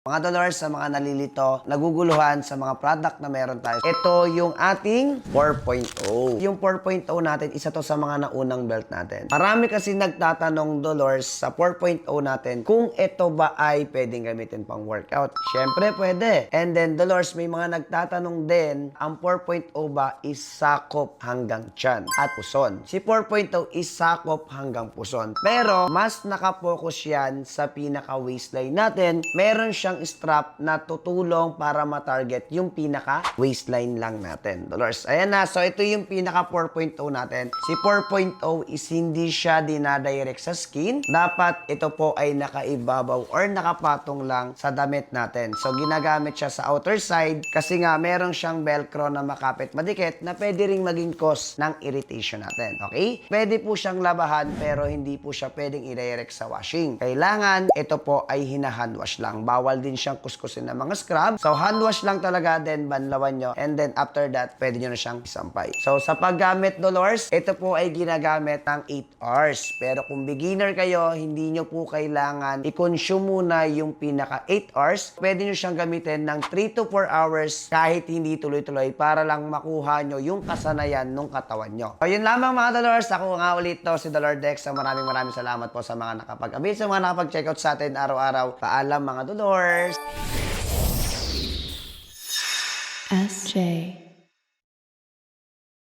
Mga Dolores, sa mga nalilito, naguguluhan sa mga product na meron tayo. Ito yung ating 4.0. Yung 4.0 natin, isa to sa mga naunang belt natin. Marami kasi nagtatanong, Dolores, sa 4.0 natin, kung ito ba ay pwedeng gamitin pang workout. Siyempre, pwede. And then, Dolores, may mga nagtatanong din, ang 4.0 ba is sakop hanggang tiyan at puson. Si 4.0 is sakop hanggang puson. Pero, mas nakapokus yan sa pinaka-waistline natin. Meron siyang strap na tutulong para ma-target yung pinaka waistline lang natin. Dolores, ayan na. So, ito yung pinaka 4.0 natin. Si 4.0 is hindi siya dinadirect sa skin. Dapat ito po ay nakaibabaw or nakapatong lang sa damit natin. So, ginagamit siya sa outer side kasi nga meron siyang velcro na makapit madikit na pwede ring maging cause ng irritation natin. Okay? Pwede po siyang labahan pero hindi po siya pwedeng i-direct sa washing. Kailangan ito po ay hina-hand wash lang. Bawal din siyang kuskusin ng mga scrub. So, hand wash lang talaga, then banlawan nyo. And then, after that, pwede nyo na siyang isampay. So, sa paggamit, Dolores, ito po ay ginagamit ng 8 hours. Pero kung beginner kayo, hindi nyo po kailangan i-consume muna yung pinaka 8 hours. Pwede nyo siyang gamitin ng 3 to 4 hours kahit hindi tuloy-tuloy para lang makuha nyo yung kasanayan ng katawan nyo. So, yun lamang mga Dolores. Ako nga ulit to, si Dolor Dex. Maraming salamat po sa mga nakapag-update, sa mga nakapag-checkout sa atin araw-araw. Paalam mga Dolores! SJ